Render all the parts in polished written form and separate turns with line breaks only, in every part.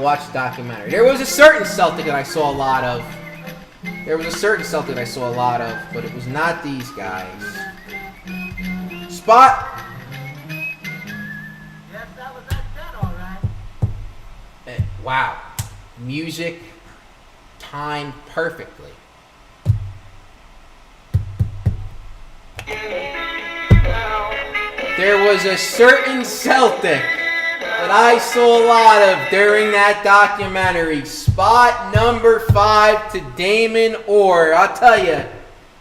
watch the documentary. There was a certain Celtic that I saw a lot of. But it was not these guys. Spot.
Yes, that was that all right.
Wow. Music timed perfectly. There was a certain Celtic that I saw a lot of during that documentary. Spot number 5 to Damon Orr. I'll tell you,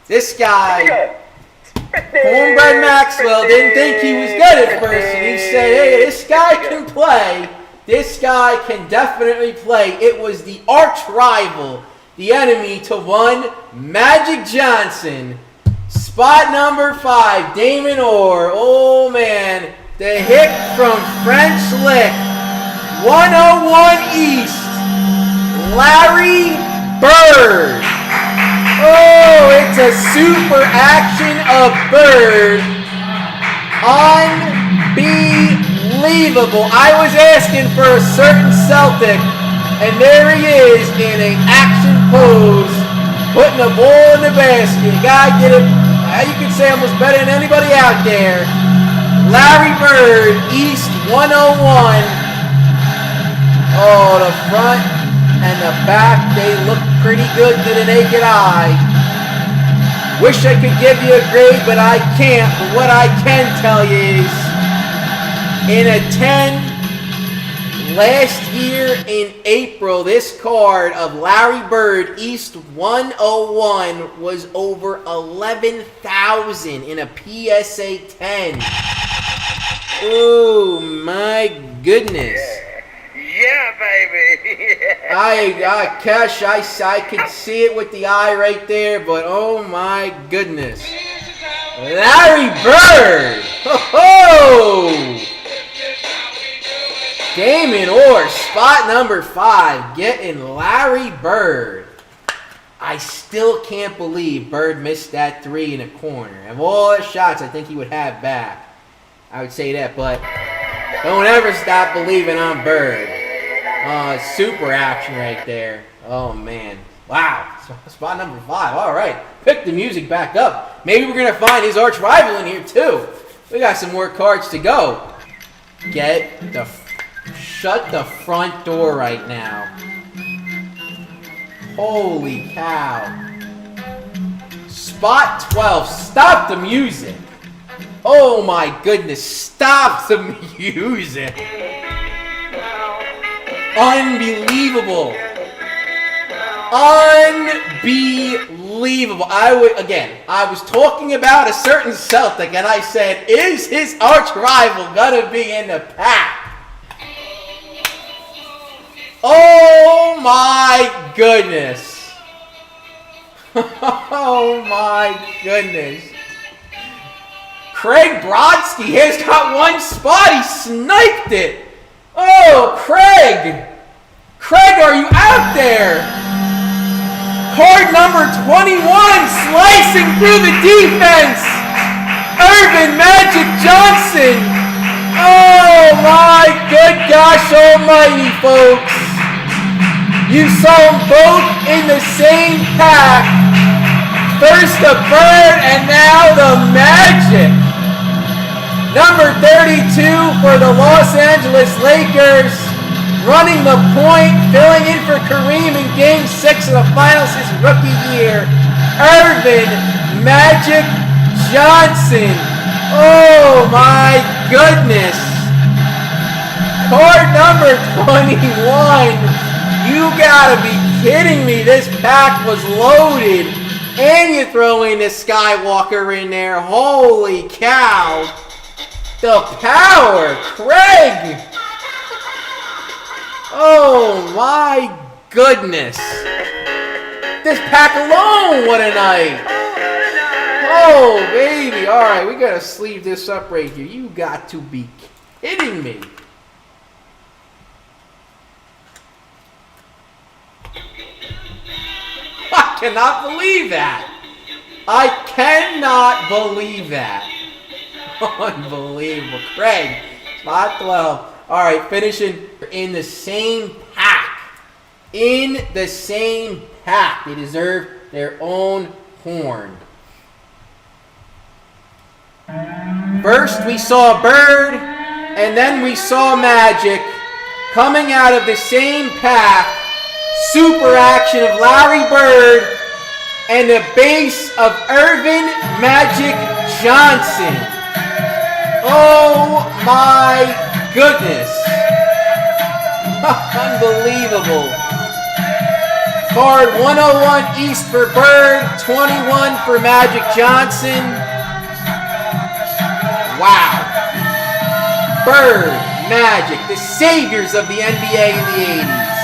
this guy, Cornbread Maxwell, didn't think he was good at first, and he said, hey, this guy can play. This guy can definitely play. It was the arch rival, the enemy to one, Magic Johnson. Spot number 5, Damon Orr. Oh, man. The hit from French Lick. 101 East. Larry Bird. Oh, it's a super action of Bird. Unbelievable. I was asking for a certain Celtic, and there he is in an action pose, putting a ball in the basket. Guy did it, you could say, almost better than anybody out there. Larry Bird, East 101. Oh, the front and the back, they look pretty good to the naked eye. Wish I could give you a grade, but I can't. But what I can tell you is, in a 10, last year in April, this card of Larry Bird, East 101, was over 11,000 in a PSA 10. Oh my goodness.
Yeah, baby.
Cash, I could see it with the eye right there, but oh my goodness. Larry Bird! Ho-ho! Damon Orr, spot number 5, getting Larry Bird. I still can't believe Bird missed that 3 in a corner. Of all the shots I think he would have back, I would say that, but don't ever stop believing on Bird. Super action right there. Oh, man. Wow. Spot number 5. All right. Pick the music back up. Maybe we're going to find his arch rival in here, too. We got some more cards to go. Shut the front door right now. Holy cow. Spot 12. Stop the music. Oh my goodness. Stop the music. Unbelievable. Unbelievable. I was talking about a certain Celtic, and I said, is his arch rival gonna be in the pack? Oh my goodness. Oh my goodness. Craig Brodsky has got one spot. He sniped it. Oh, Craig. Craig, are you out there? Card number 21, slicing through the defense. Irvin Magic Johnson. Oh my good gosh almighty, folks. You saw them both in the same pack. First the Bird and now the Magic. Number 32 for the Los Angeles Lakers. Running the point, filling in for Kareem in Game 6 of the finals his rookie year. Irvin Magic Johnson. Oh my goodness. Card number 21. You gotta be kidding me. This pack was loaded. And you throw in the Skywalker in there. Holy cow. The power. Craig. Oh my goodness. This pack alone, what a night. Oh baby. Alright, we gotta sleeve this up right here. You got to be kidding me. I cannot believe that. I cannot believe that. Unbelievable. Craig, spot 12. All right, finishing in the same pack. in the same pack. They deserve their own horn. First, we saw Bird, and then we saw Magic coming out of the same pack. Super action of Larry Bird and the base of Irvin Magic Johnson. Oh my goodness. Unbelievable. Card 101 East for Bird, 21 for Magic Johnson. Wow. Bird, Magic, the saviors of the NBA in the 80s.